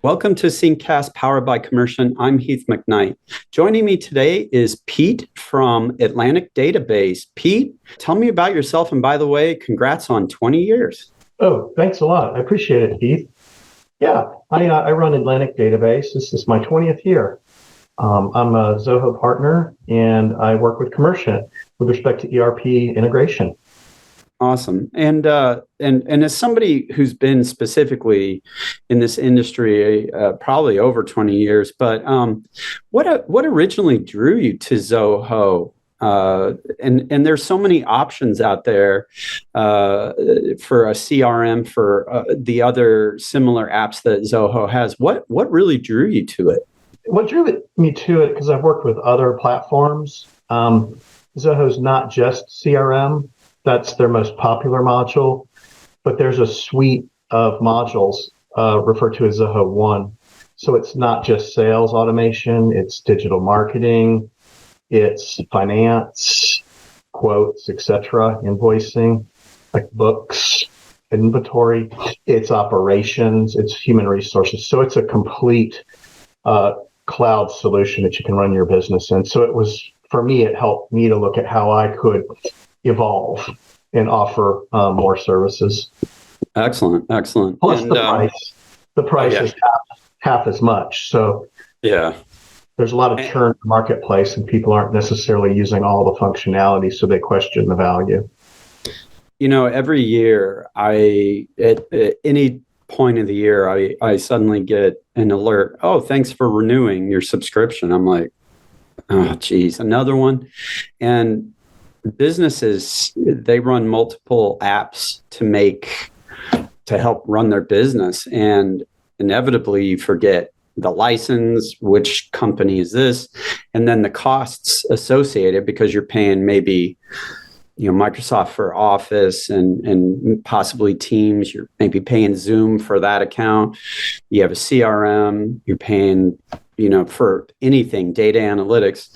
Welcome to Syncast powered by Commercient. I'm Heath McKnight. Joining me today is Pete from Atlantic Database. Pete, tell me about yourself. And by the way, congrats on 20 years. Oh, thanks a lot. I appreciate it, Heath. Yeah, I run Atlantic Database. This is my 20th year. I'm a Zoho partner, and I work with Commercient with respect to ERP integration. Awesome. And as somebody who's been specifically in this industry probably over 20 years, but what originally drew you to Zoho? And there's so many options out there for a CRM, for the other similar apps that Zoho has. What really drew you to it? What drew me to it, because I've worked with other platforms. Zoho's not just CRM. That's their most popular module, but there's a suite of modules referred to as Zoho One. So it's not just sales automation, it's digital marketing, it's finance, quotes, etc., invoicing, like books, inventory, it's operations, it's human resources. So it's a complete cloud solution that you can run your business in. So for me, it helped me to look at how I could evolve and offer more services. Excellent. Plus the price is half as much. So yeah, there's a lot of churn in the marketplace, and people aren't necessarily using all the functionality, so they question the value. You know, every year, at any point of the year, I suddenly get an alert. Oh, thanks for renewing your subscription. I'm like, oh, geez, another one. And businesses, they run multiple apps to help run their business, and inevitably you forget the license, which company is this, and then the costs associated, because you're paying maybe Microsoft for Office and possibly Teams. You're maybe paying Zoom for that account. You have a CRM. You're paying for anything, data analytics.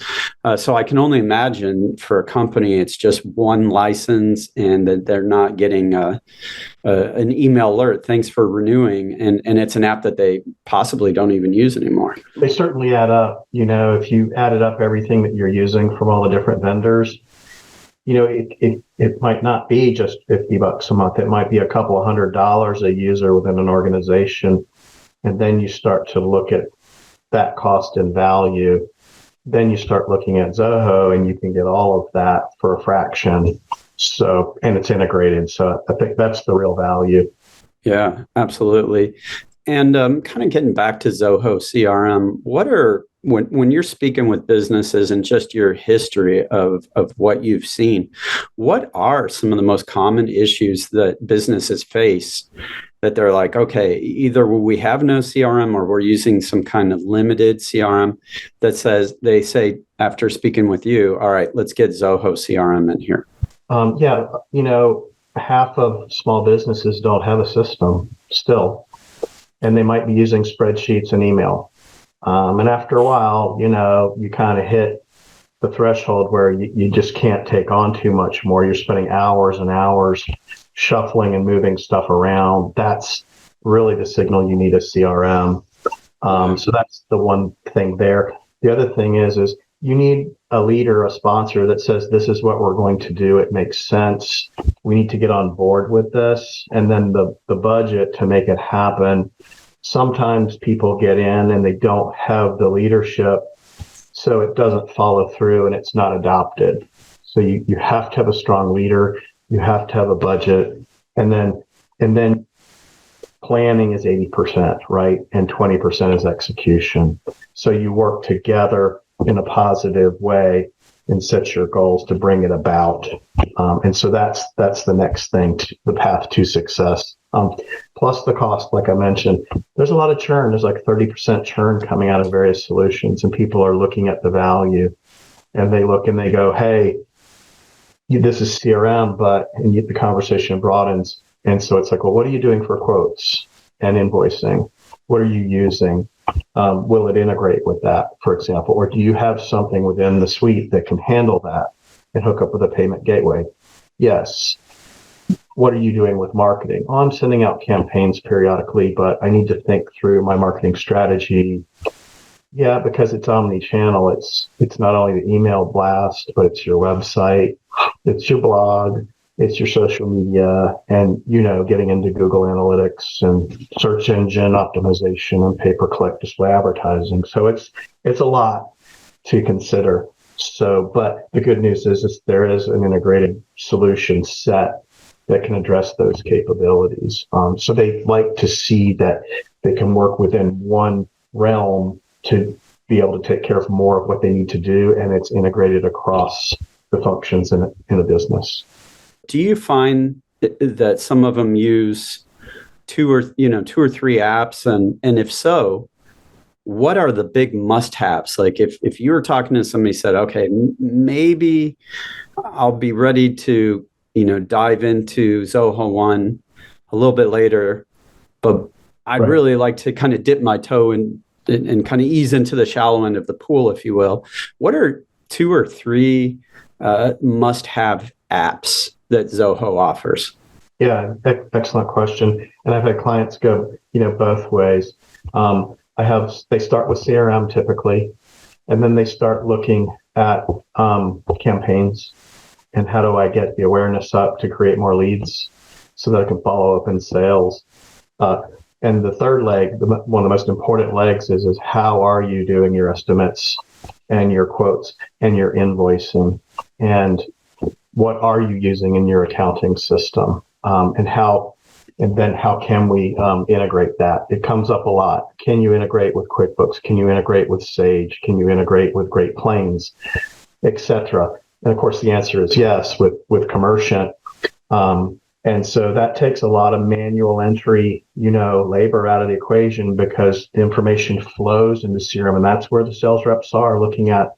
So I can only imagine for a company, it's just one license, and that they're not getting an email alert, thanks for renewing. And it's an app that they possibly don't even use anymore. They certainly add up. If you added up everything that you're using from all the different vendors, it might not be just $50 a month. It might be a couple of $100 a user within an organization. And then you start to look at that cost and value. Then you start looking at Zoho, and you can get all of that for a fraction. So, and it's integrated. So I think that's the real value. Yeah, absolutely. And kind of getting back to Zoho CRM, when you're speaking with businesses and just your history of what you've seen, what are some of the most common issues that businesses face that they're like, okay, either we have no CRM or we're using some kind of limited CRM they say after speaking with you, all right, let's get Zoho CRM in here? Half of small businesses don't have a system still, and they might be using spreadsheets and email. And after a while, you kind of hit the threshold where you just can't take on too much more. You're spending hours and hours shuffling and moving stuff around. That's really the signal you need a CRM. So that's the one thing there. The other thing is you need a leader, a sponsor that says, this is what we're going to do. It makes sense. We need to get on board with this. And then the budget to make it happen. Sometimes people get in and they don't have the leadership, so it doesn't follow through and it's not adopted. So you have to have a strong leader. You have to have a budget, and then planning is 80%, right? And 20% is execution. So you work together in a positive way and set your goals to bring it about. And so that's the next thing, the path to success. Plus the cost, like I mentioned, there's a lot of churn. There's like 30% churn coming out of various solutions, and people are looking at the value, and they look and they go, hey, this is CRM, and the conversation broadens. And so it's like, well, what are you doing for quotes and invoicing? What are you using? Will it integrate with that, for example? Or do you have something within the suite that can handle that and hook up with a payment gateway? Yes. what are you doing with marketing? Oh, I'm sending out campaigns periodically, but I need to think through my marketing strategy. Yeah, because it's omni-channel. It's not only the email blast, but it's your website, it's your blog, it's your social media, and getting into Google Analytics and search engine optimization and pay-per-click display advertising. So it's a lot to consider. So, but the good news is there is an integrated solution set that can address those capabilities. So they like to see that they can work within one realm to be able to take care of more of what they need to do, and it's integrated across the functions in a business. Do you find that some of them use two or three apps, and if so, what are the big must-haves? Like if you were talking to somebody said, okay, maybe I'll be ready to dive into Zoho One a little bit later, but I'd really like to kind of dip my toe in and kind of ease into the shallow end of the pool, if you will. What are two or three must-have apps that Zoho offers? Yeah, excellent question. And I've had clients go, both ways. They start with CRM typically, and then they start looking at campaigns and how do I get the awareness up to create more leads so that I can follow up in sales. And the third leg, one of the most important legs is how are you doing your estimates and your quotes and your invoicing, and what are you using in your accounting system, and then how can we integrate that? It comes up a lot. Can you integrate with QuickBooks? Can you integrate with Sage? Can you integrate with Great Plains, etc.? And of course, the answer is yes with Commercient. And so that takes a lot of manual entry, labor out of the equation, because the information flows into CRM, and that's where the sales reps are looking at,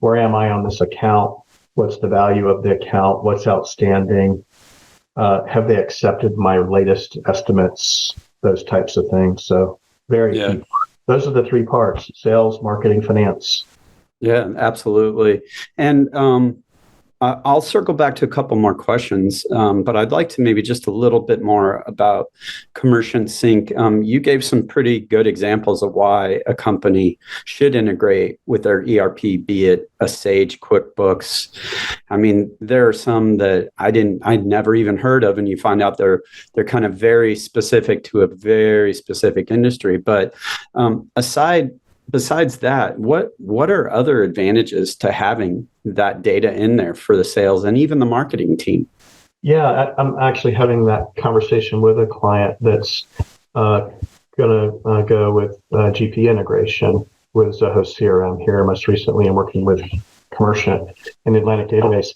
where am I on this account? What's the value of the account? What's outstanding? Have they accepted my latest estimates? Those types of things. So very key. Those are the three parts: sales, marketing, finance. Yeah, absolutely. And I'll circle back to a couple more questions, but I'd like to maybe just a little bit more about Commercient SYNC. You gave some pretty good examples of why a company should integrate with their ERP, be it a Sage, QuickBooks. I mean, there are some that I'd never even heard of, and you find out they're kind of very specific to a very specific industry. But besides that, what are other advantages to having that data in there for the sales and even the marketing team? Yeah, I'm actually having that conversation with a client that's going to go with GP integration with Zoho CRM here most recently, and working with Commercient and Atlantic Database.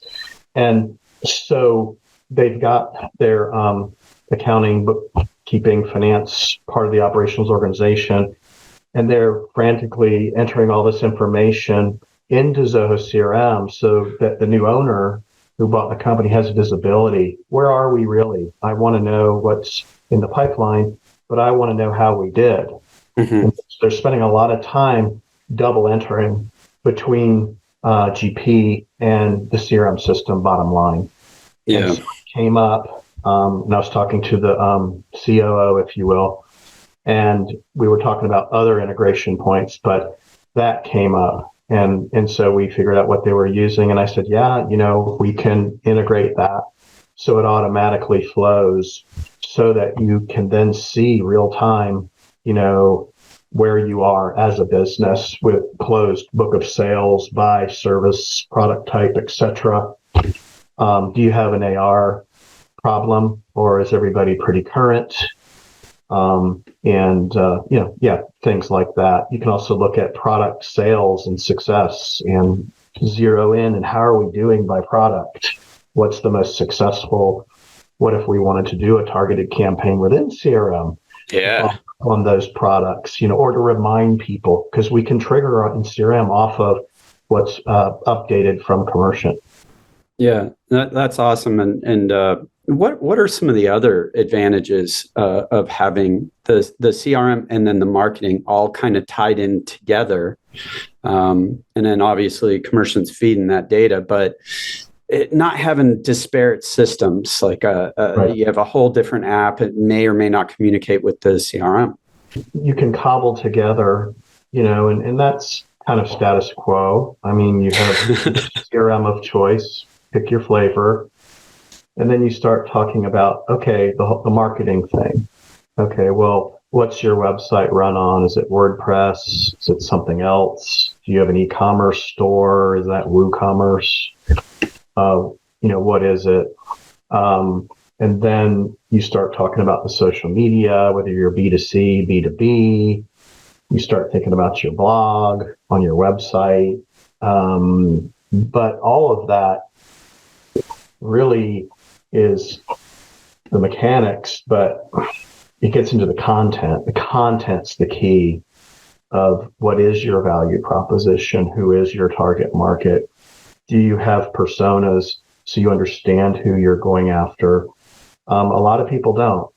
And so they've got their accounting, bookkeeping, finance part of the operations organization, and they're frantically entering all this information into Zoho CRM so that the new owner who bought the company has visibility. Where are we really? I want to know what's in the pipeline, but I want to know how we did. Mm-hmm. They're spending a lot of time double entering between GP and the CRM system, bottom line. Yeah. And so it came up, and I was talking to the COO, if you will, and we were talking about other integration points, but that came up. And so we figured out what they were using. And I said, yeah, we can integrate that so it automatically flows so that you can then see real time, where you are as a business with closed book of sales by service, product type, etc. Do you have an AR problem, or is everybody pretty current? Things like that. You can also look at product sales and success and zero in and how are we doing by product? What's the most successful? What if we wanted to do a targeted campaign within CRM on those products, or to remind people, because we can trigger in CRM off of what's updated from Commercient. Yeah, that's awesome. And what are some of the other advantages of having the CRM and then the marketing all kind of tied in together? And then obviously Commercient's feeding that data, but not having disparate systems, like Right. you have a whole different app. It may or may not communicate with the CRM. You can cobble together, and that's kind of status quo. I mean, you have CRM of choice, pick your flavor, and then you start talking about, okay, the marketing thing. Okay, well, what's your website run on? Is it WordPress? Is it something else? Do you have an e-commerce store? Is that WooCommerce? What is it? And then you start talking about the social media, whether you're B2C, B2B. You start thinking about your blog on your website. But all of that really is the mechanics, but it gets into the content. The content's the key of what is your value proposition? Who is your target market? Do you have personas so you understand who you're going after? A lot of people don't,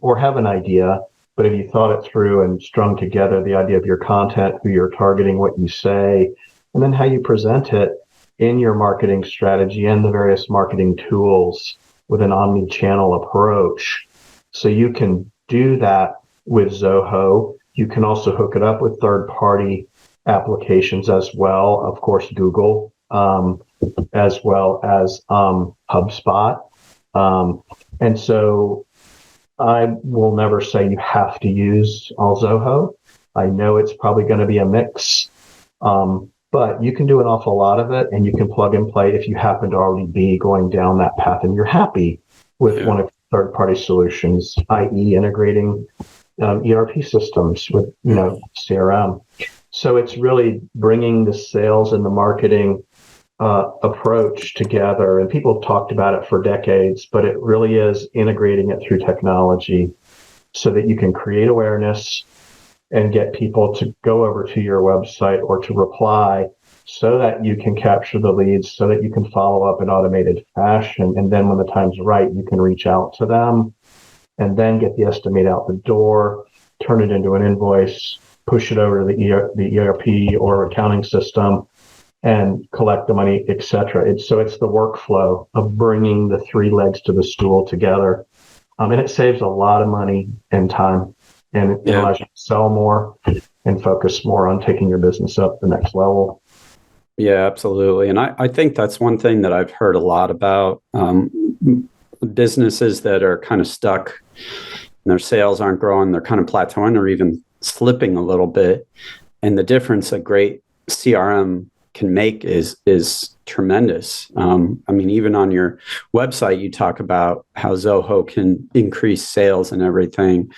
or have an idea, but have you thought it through and strung together the idea of your content, who you're targeting, what you say, and then how you present it in your marketing strategy and the various marketing tools with an omni-channel approach. So you can do that with Zoho. You can also hook it up with third-party applications as well, of course, Google, as well as HubSpot. And so I will never say you have to use all Zoho. I know it's probably going to be a mix, but you can do an awful lot of it, and you can plug and play if you happen to already be going down that path and you're happy with one of third-party solutions, i.e. integrating ERP systems with, CRM. So it's really bringing the sales and the marketing approach together. And people have talked about it for decades, but it really is integrating it through technology so that you can create awareness and get people to go over to your website or to reply so that you can capture the leads, so that you can follow up in automated fashion. And then when the time's right, you can reach out to them and then get the estimate out the door, turn it into an invoice, push it over to the ERP or accounting system, and collect the money, etc. It's the workflow of bringing the three legs to the stool together. And it saves a lot of money and time, and it allows you to sell more and focus more on taking your business up the next level. Yeah, absolutely. And I think that's one thing that I've heard a lot about businesses that are kind of stuck and their sales aren't growing, they're kind of plateauing or even slipping a little bit. And the difference a great CRM can make is tremendous. I mean, even on your website, you talk about how Zoho can increase sales and everything.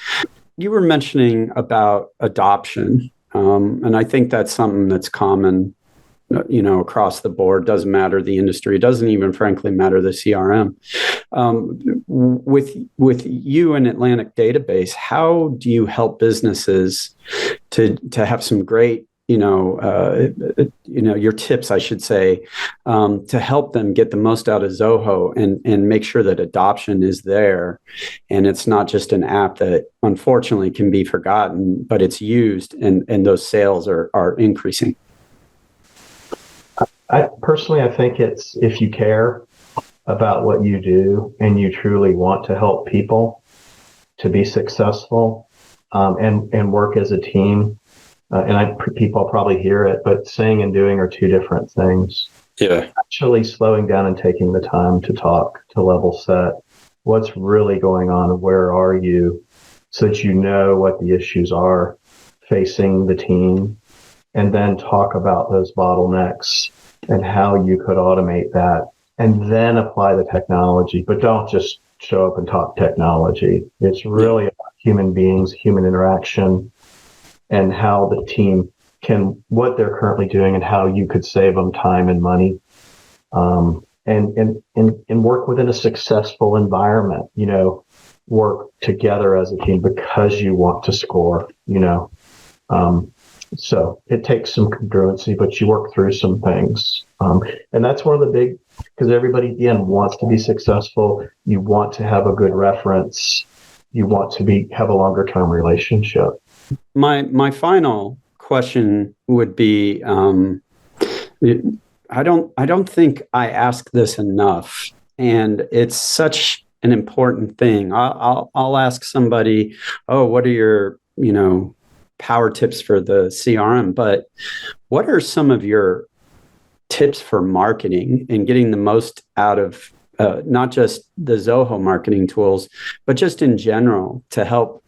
You were mentioning about adoption, and I think that's something that's common, across the board. Doesn't matter the industry. It doesn't even, frankly, matter the CRM. With you and Atlantic Database, how do you help businesses to have some great your tips, I should say, to help them get the most out of Zoho and make sure that adoption is there, and it's not just an app that unfortunately can be forgotten, but it's used and those sales are increasing? I think it's if you care about what you do and you truly want to help people to be successful, and work as a team. People probably hear it, but saying and doing are two different things. Yeah. Actually slowing down and taking the time to talk, to level set. What's really going on and where are you, so that you know what the issues are facing the team, and then talk about those bottlenecks and how you could automate that, and then apply the technology. But don't just show up and talk technology. It's really about human beings, human interaction, and how the team what they're currently doing and how you could save them time and money, and work within a successful environment, work together as a team because you want to score, so it takes some congruency, but you work through some things. And that's one of the big, because everybody, again, wants to be successful. You want to have a good reference. You want to have a longer term relationship. My final question would be, I don't think I ask this enough, and it's such an important thing. I'll ask somebody, oh, what are your, power tips for the CRM? But what are some of your tips for marketing and getting the most out of not just the Zoho marketing tools, but just in general to help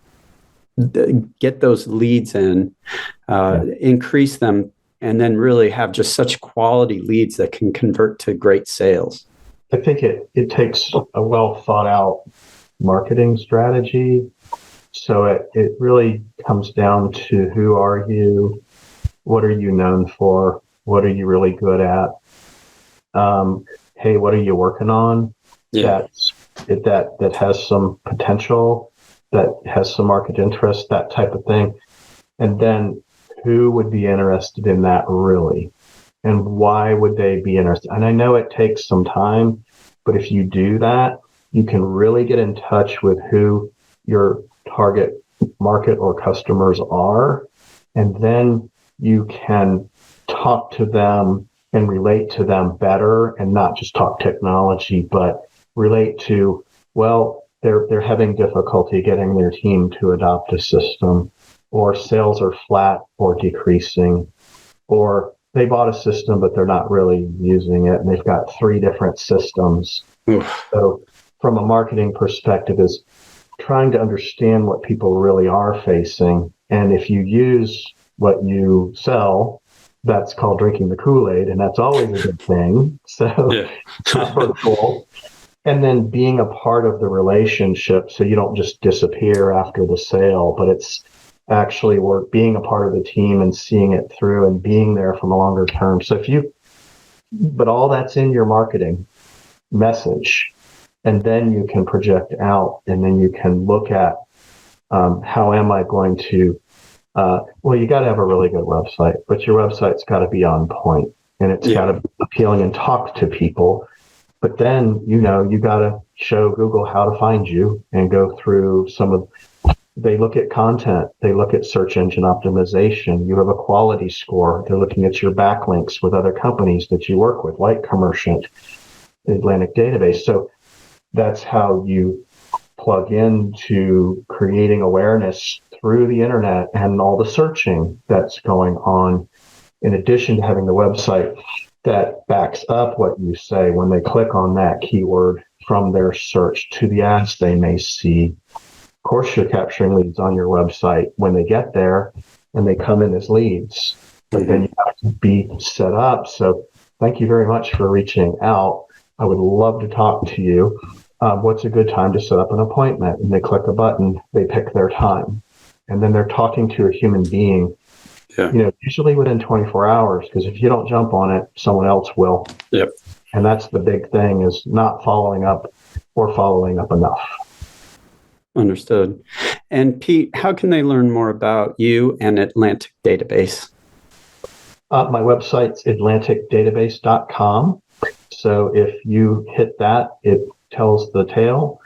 get those leads in, increase them, and then really have just such quality leads that can convert to great sales? I think it takes a well thought out marketing strategy. So it really comes down to who are you? What are you known for? What are you really good at? Hey, what are you working on? Yeah. That has some potential, that has some market interest, that type of thing. And then who would be interested in that really? And why would they be interested? And I know it takes some time, but if you do that, you can really get in touch with who your target market or customers are. And then you can talk to them and relate to them better, and not just talk technology, but relate to, well, they're having difficulty getting their team to adopt a system, or sales are flat or decreasing, or they bought a system, but they're not really using it, and they've got 3 different systems. So from a marketing perspective is trying to understand what people really are facing. And if you use what you sell, that's called drinking the Kool-Aid, and that's always a good thing. So Yeah. not hurtful. And then being a part of the relationship, so you don't just disappear after the sale, but it's actually being a part of the team and seeing it through and being there from a longer term. So but all that's in your marketing message, and then you can project out, and then you can look at how am I going to, well, you got to have a really good website, but your website's got to be on point, and it's got to be appealing and talk to people. But then, you got to show Google how to find you and go through they look at content, they look at search engine optimization, you have a quality score, they're looking at your backlinks with other companies that you work with, like Commercient Atlantic Database. So that's how you plug into creating awareness through the internet and all the searching that's going on, in addition to having the website that backs up what you say when they click on that keyword from their search to the ads they may see. Of course, you're capturing leads on your website when they get there and they come in as leads, but then you have to be set up. So thank you very much for reaching out. I would love to talk to you. What's a good time to set up an appointment? And they click a button, they pick their time, and then they're talking to a human being. Yeah. Usually within 24 hours, because if you don't jump on it, someone else will. Yep. And that's the big thing, is not following up or following up enough. Understood. And Pete, how can they learn more about you and Atlantic Database? My website's atlanticdatabase.com. So if you hit that, it tells the tale.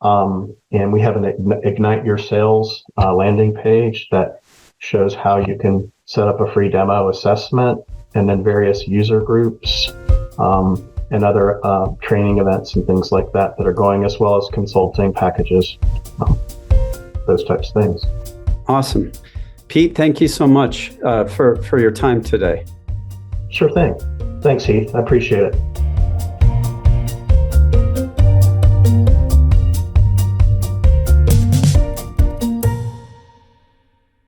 And we have an Ignite Your Sales landing page that shows how you can set up a free demo assessment, and then various user groups and other training events and things like that are going, as well as consulting packages, those types of things. Awesome. Pete, thank you so much for your time today. Sure thing. Thanks, Heath. I appreciate it.